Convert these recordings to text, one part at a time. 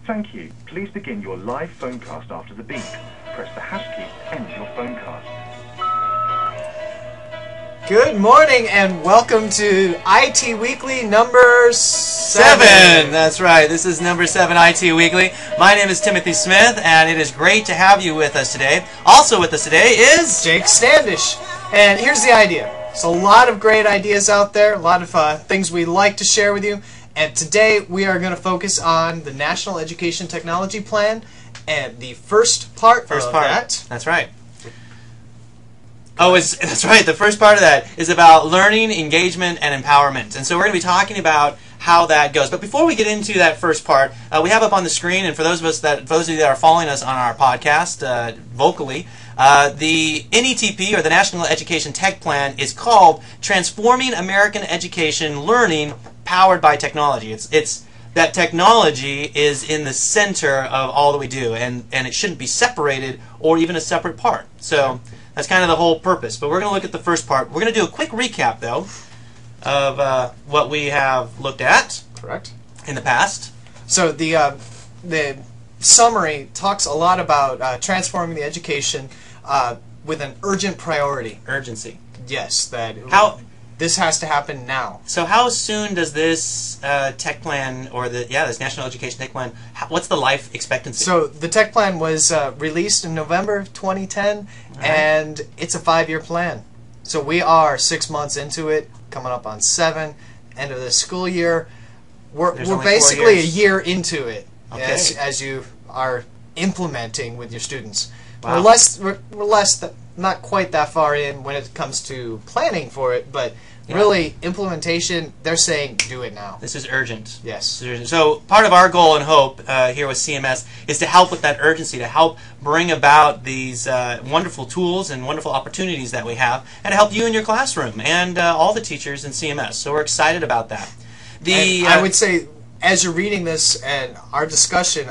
Thank you. Please begin your live phonecast after the beep. Press the hash key to end your phonecast. Good morning and welcome to IT Weekly number 7. That's right. This is number 7 IT Weekly. My name is Timothy Smith, and it is great to have you with us today. Also with us today is Jake Standish. And here's the idea. There's a lot of great ideas out there, a lot of things we'd like to share with you. And today we are going to focus on the National Education Technology Plan and the first part of that. That's right. That's right. The first part of that is about learning, engagement, and empowerment. And so we're going to be talking about how that goes. But before we get into that first part, we have up on the screen, and for those of you that are following us on our podcast vocally, the NETP, or the National Education Tech Plan, is called Transforming American Education Learning Powered by Technology. It's that technology is in the center of all that we do, and it shouldn't be separated or even a separate part. So that's kind of the whole purpose. But we're going to look at the first part. We're going to do a quick recap, though, of what we have looked at. Correct. In the past. So the summary talks a lot about transforming the education with an urgent priority. Urgency. Yes. This has to happen now. So how soon does this tech plan, or this National Education Tech Plan, what's the life expectancy? So the tech plan was released in November of 2010, and it's a 5-year plan. So we are 6 months into it, coming up on 7, end of the school year. We're basically a year into it, as you are implementing with your students. Wow. We're not quite that far in when it comes to planning for it, but really implementation, they're saying do it now. This is urgent. Yes. So part of our goal and hope here with CMS is to help with that urgency, to help bring about these wonderful tools and wonderful opportunities that we have, and to help you in your classroom and all the teachers in CMS. So we're excited about that. I would say, as you're reading this and our discussion,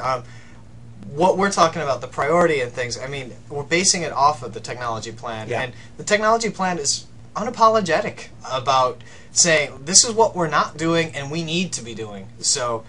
what we're talking about, the priority and things, I mean, we're basing it off of the technology plan. Yeah. And the technology plan is unapologetic about saying this is what we're not doing and we need to be doing. So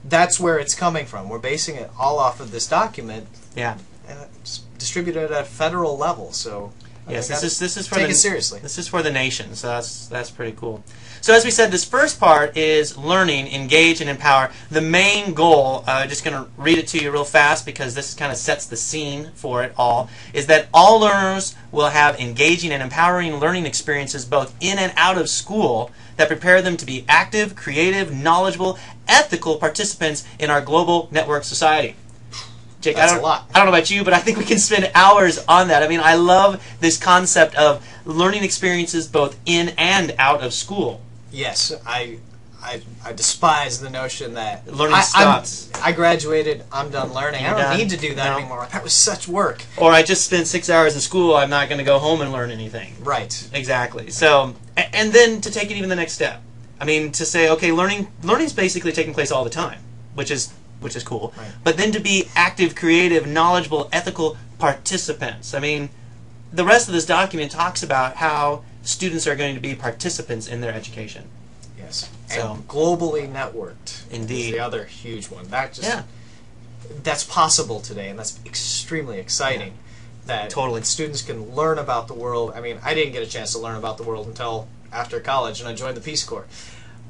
that's where it's coming from. We're basing it all off of this document. Yeah. And it's distributed at a federal level. So yes, this is for take it seriously. This is for the nation. So that's pretty cool. So as we said, this first part is learning, engage, and empower. The main goal, just going to read it to you real fast because this kind of sets the scene for it all, is that all learners will have engaging and empowering learning experiences both in and out of school that prepare them to be active, creative, knowledgeable, ethical participants in our global network society. Jake, That's a lot. I don't know about you, but I think we can spend hours on that. I mean, I love this concept of learning experiences both in and out of school. Yes, I despise the notion that learning stops. I graduated, I'm done learning. I don't need to do that anymore. That was such work. Or I just spent 6 hours in school, I'm not going to go home and learn anything. Right. Exactly. So, and then to take it even the next step. I mean, to say, okay, learning's basically taking place all the time, which is cool. Right. But then to be active, creative, knowledgeable, ethical participants. I mean, the rest of this document talks about how students are going to be participants in their education. Yes. So, and globally networked. Indeed. Is the other huge one. That's possible today, and that's extremely exciting. Yeah. That totally. Students can learn about the world. I mean, I didn't get a chance to learn about the world until after college, and I joined the Peace Corps.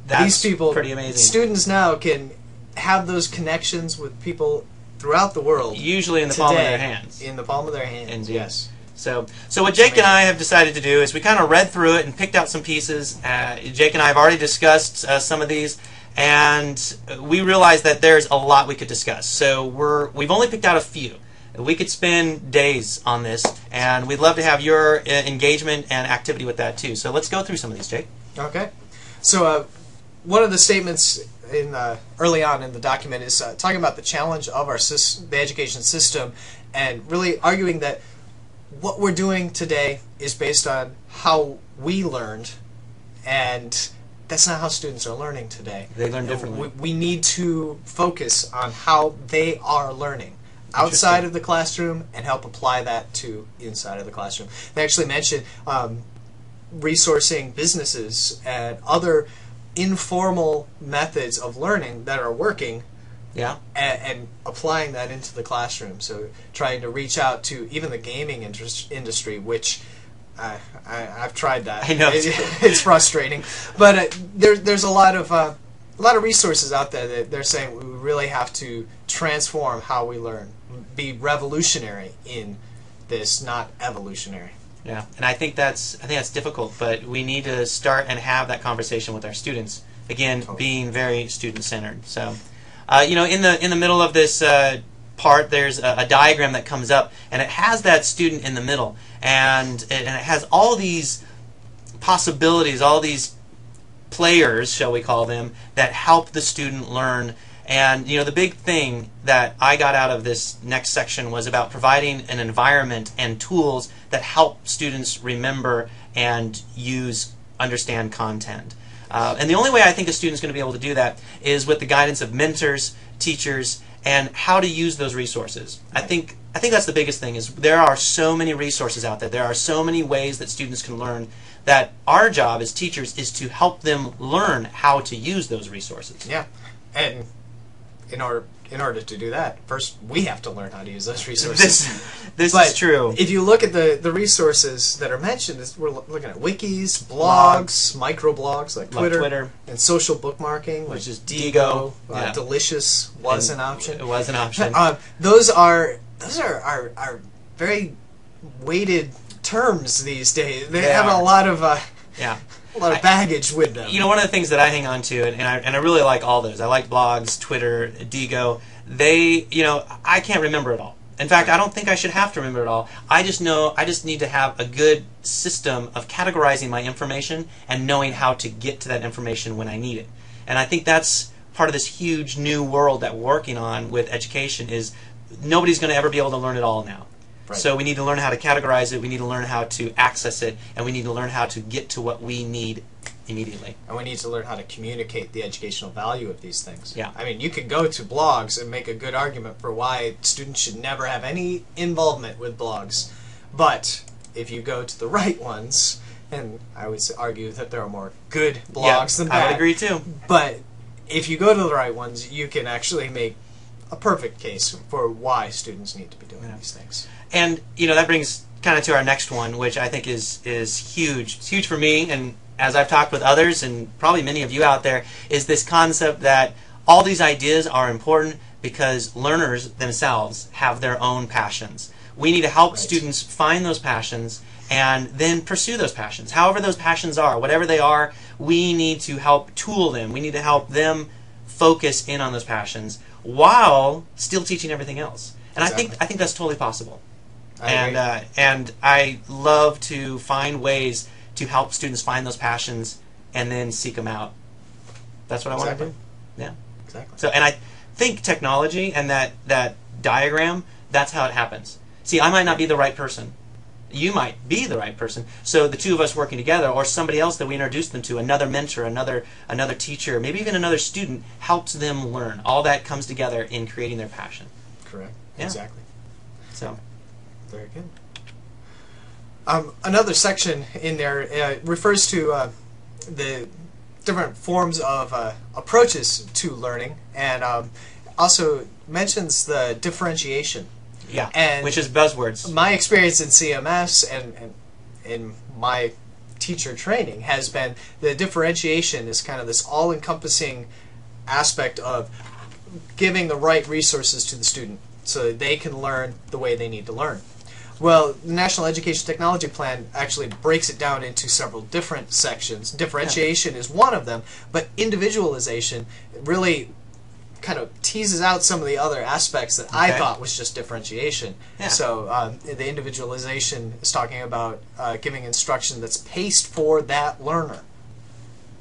These people, pretty amazing. Students now can have those connections with people throughout the world. Usually in the palm of their hands. In the palm of their hands. Indeed. Yes. So what Jake and I have decided to do is we kind of read through it and picked out some pieces. Jake and I have already discussed some of these, and we realized that there's a lot we could discuss. So we've only picked out a few. We could spend days on this, and we'd love to have your engagement and activity with that too. So let's go through some of these, Jake. Okay. So one of the statements early on in the document is talking about the challenge of the education system, and really arguing that what we're doing today is based on how we learned, and that's not how students are learning today. They learn differently. We need to focus on how they are learning outside of the classroom and help apply that to inside of the classroom. They actually mentioned resourcing businesses and other informal methods of learning that are working Yeah. And applying that into the classroom. So trying to reach out to even the gaming industry, which I've tried that. I know. It's frustrating, but there's a lot of resources out there that they're saying we really have to transform how we learn, be revolutionary in this, not evolutionary. Yeah, and I think that's difficult, but we need to start and have that conversation with our students. Again, Totally. Being very student-centered. So, in the middle of this part, there's a diagram that comes up, and it has that student in the middle, and it has all these possibilities, all these players, shall we call them, that help the student learn. And the big thing that I got out of this next section was about providing an environment and tools that help students remember and understand content. And the only way I think a student's going to be able to do that is with the guidance of mentors, teachers, and how to use those resources. I think that's the biggest thing, is there are so many resources out there. There are so many ways that students can learn, that our job as teachers is to help them learn how to use those resources. Yeah, and in order to do that, first we have to learn how to use those resources. This is true. If you look at the resources that are mentioned, we're looking at wikis, blogs, microblogs like Twitter, and social bookmarking, which is Digo. Yeah. Delicious was an option. It was an option. Those are very weighted terms these days. They have a lot of a lot of baggage with them. One of the things that I hang on to, and I really like all those. I like blogs, Twitter, Digo. I can't remember it all. In fact, I don't think I should have to remember it all. I just need to have a good system of categorizing my information and knowing how to get to that information when I need it. And I think that's part of this huge new world that we're working on with education, is nobody's going to ever be able to learn it all now. Right. So we need to learn how to categorize it, we need to learn how to access it, and we need to learn how to get to what we need immediately. And we need to learn how to communicate the educational value of these things. Yeah. I mean, you can go to blogs and make a good argument for why students should never have any involvement with blogs. But if you go to the right ones, and I would argue that there are more good blogs than bad. I would agree too. But if you go to the right ones, you can actually make a perfect case for why students need to be doing these things. And that brings kind of to our next one, which I think is huge. It's huge for me, and as I've talked with others, and probably many of you out there, is this concept that all these ideas are important because learners themselves have their own passions. We need to help students find those passions and then pursue those passions. However those passions are, whatever they are, we need to help tool them. We need to help them focus in on those passions while still teaching everything else. And I think that's totally possible. And I love to find ways to help students find those passions and then seek them out. That's what I want to do. Yeah. Exactly. So, and I think technology and that diagram, that's how it happens. See, I might not be the right person. You might be the right person. So the two of us working together, or somebody else that we introduce them to, another mentor, another teacher, maybe even another student, helps them learn. All that comes together in creating their passion. Correct. Yeah. Exactly. So. Very good. Another section in there refers to the different forms of approaches to learning, and also mentions the differentiation. Yeah, and which is buzzwords. My experience in CMS and in my teacher training has been the differentiation is kind of this all-encompassing aspect of giving the right resources to the student so that they can learn the way they need to learn. Well, the National Education Technology Plan actually breaks it down into several different sections. Differentiation is one of them, but individualization really kind of teases out some of the other aspects that I thought was just differentiation. Yeah. So the individualization is talking about giving instruction that's paced for that learner.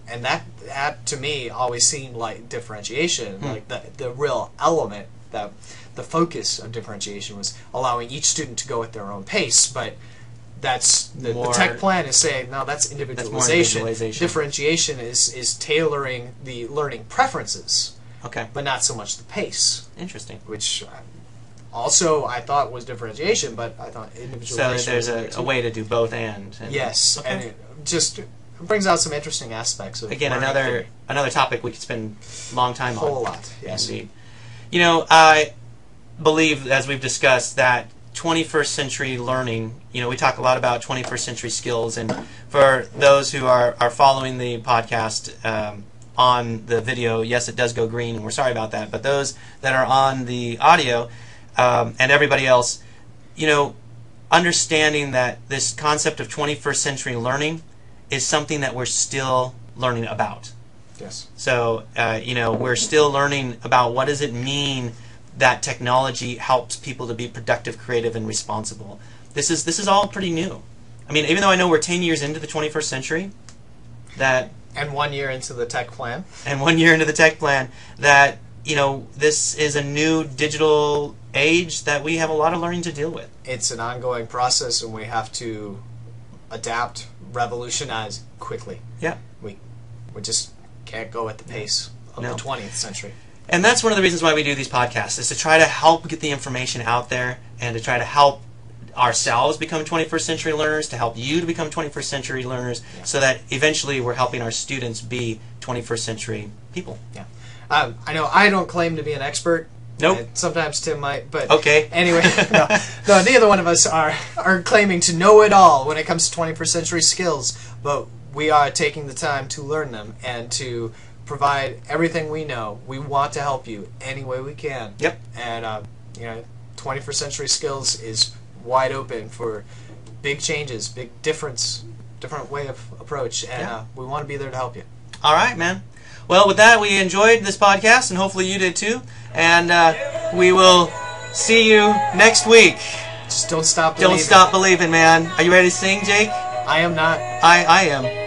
And that to me always seemed like differentiation, like the real element, that the focus of differentiation was allowing each student to go at their own pace, but that's the tech plan is saying, no, that's individualization. That's more individualization. Differentiation is tailoring the learning preferences, but not so much the pace. Interesting. Which also I thought was differentiation, but I thought individualization. So there's a way to do both and yes, and it just brings out some interesting aspects of again another topic we could spend a long time on. A whole lot, yes. Indeed. You know, I believe, as we've discussed, that 21st century learning, you know, we talk a lot about 21st century skills, and for those who are following the podcast on the video, yes, it does go green, and we're sorry about that, but those that are on the audio and everybody else, you know, understanding that this concept of 21st century learning is something that we're still learning about. Yes. So, you know, we're still learning about what does it mean that technology helps people to be productive, creative, and responsible. This is all pretty new. I mean, even though I know we're 10 years into the 21st century, and 1 year into the tech plan. And 1 year into the tech plan, that, you know, this is a new digital age that we have a lot of learning to deal with. It's an ongoing process, and we have to adapt, revolutionize quickly. Yeah. We just can't go at the pace of the 20th century. And that's one of the reasons why we do these podcasts, is to try to help get the information out there and to try to help ourselves become 21st century learners, to help you to become 21st century learners, so that eventually we're helping our students be 21st century people. Yeah. I know I don't claim to be an expert. Nope. Sometimes Tim might, but okay. Anyway, no, neither one of us are claiming to know it all when it comes to 21st century skills, but we are taking the time to learn them and to provide everything we know. We want to help you any way we can. Yep. And you know, 21st century skills is wide open for big changes, big different way of approach, and we want to be there to help you. All right, man. Well, with that, we enjoyed this podcast, and hopefully you did too. And we will see you next week. Just don't stop believing. Don't stop believing, man. Are you ready to sing, Jake? I am not. I am.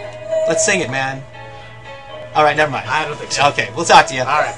Let's sing it, man. All right, never mind. I don't think so. Okay, we'll talk to you. All right.